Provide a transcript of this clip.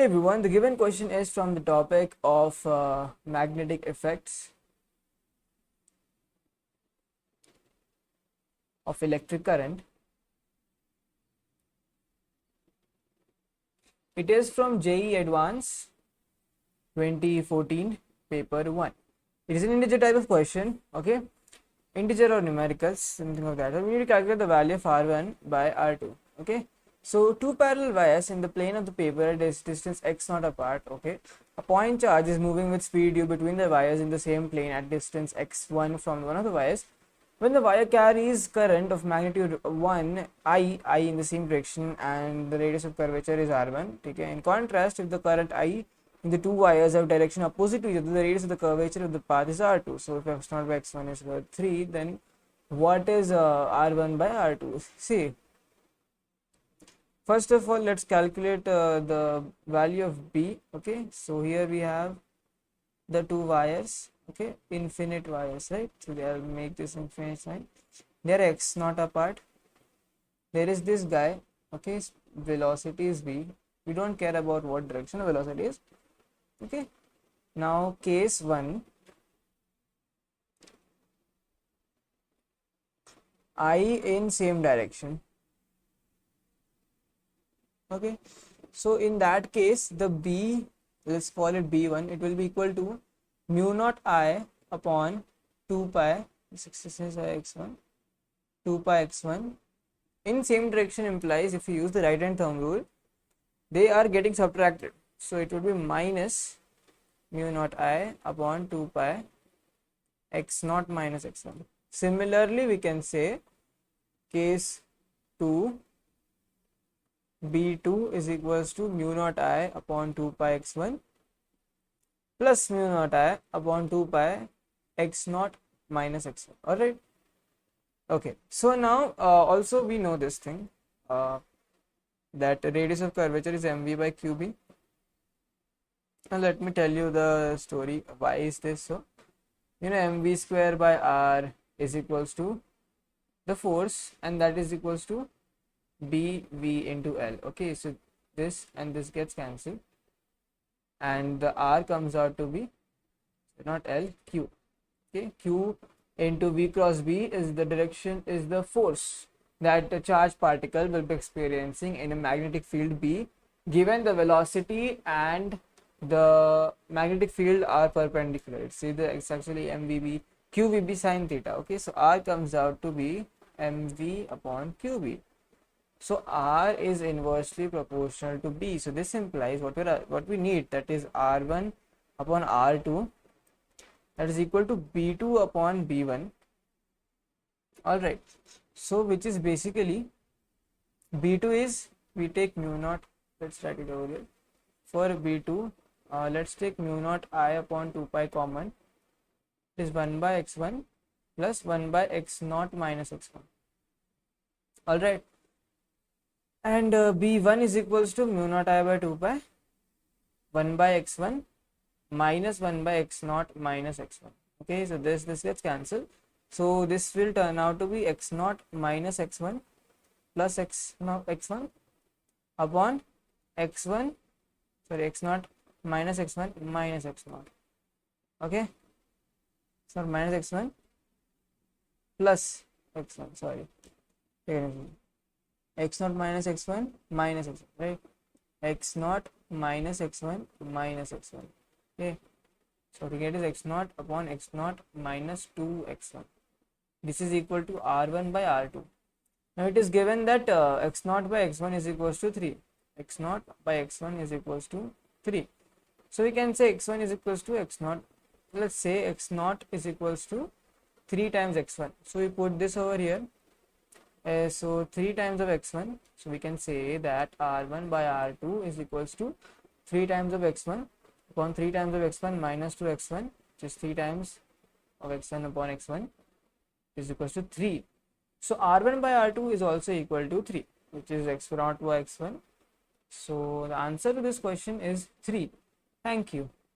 everyone, the given question is from the topic of magnetic effects of electric current. It is from JEE Advance 2014 paper 1. It is an integer type of question, okay? Integer or numericals, something like that. So we need to calculate the value of R1 by R2, okay? So two parallel wires in the plane of the paper at a distance x0 apart, okay? A point charge is moving with speed u between the wires in the same plane at distance x1 from one of the wires. When the wire carries current of magnitude 1 I in the same direction and the radius of curvature is R1, okay? In contrast, if the current I in the two wires have direction opposite to each other, the radius of the curvature of the path is R2. So if x0 by x1 is 3, then what is R1 by R2? See, first of all, let's calculate the value of B, okay? So here we have the two wires, okay, infinite wires, right? So I'll make this infinite sign. They're x0 apart. There is this guy, okay, velocity is v. We don't care about what direction the velocity is, okay. Now case 1, I in same direction, okay. So in that case, the B, let's call it B1, it will be equal to mu naught I upon 2 pi, this is x1, 2 pi x1. In same direction implies, if you use the right hand thumb rule, they are getting subtracted. So it would be minus mu naught I upon 2 pi x0 minus x1. Similarly, we can say case 2, B2 is equals to mu naught I upon 2 pi x1 plus mu naught I upon 2 pi x0 minus x1. Alright. Okay. So now also we know this thing that radius of curvature is mv by qb. Now let me tell you the story. Why is this so? You know, mv square by r is equals to the force, and that is equals to bv into L. Okay, so this and this gets cancelled, and the R comes out to be not L, Q. Okay, Q into V cross B is the direction, is the force that the charged particle will be experiencing in a magnetic field B, given the velocity and the magnetic field are perpendicular. It's actually mvb qvb sine theta. Okay, so R comes out to be mv upon qb. So R is inversely proportional to B. So this implies what we need, that is R1 upon R2, that is equal to B2 upon B1. Alright, so which is basically B2 is, we take mu naught, let's write it over here. For B2, let's take mu naught I upon 2 pi common. It is 1 by x1 plus 1 by x0 minus x1. Alright. And B1 is equals to mu naught I by 2 pi 1 by x1 minus 1 by x0 minus x1. Okay, so this gets cancelled. So this will turn out to be x0 minus x1 plus x1 upon x1, sorry, x0 minus x1 minus x0. Okay, so minus x1 plus x1, sorry, x0 minus x1 minus x1, right? x0 minus x1 minus x1. Okay, so to get is x0 upon x0 minus 2x1. This is equal to R1 by R2. Now it is given that x0 by x1 is equals to 3. x0 by x1 is equals to 3. So we can say x1 is equals to x0. Let's say x0 is equals to 3 times x1. So we put this over here. So 3 times of x1. So we can say that R1 by R2 is equals to 3 times of x1 upon 3 times of x1 minus 2x1, which is 3 times of x1 upon x1 is equals to 3. So R1 by R2 is also equal to 3, which is x0 by x1. So the answer to this question is 3. Thank you.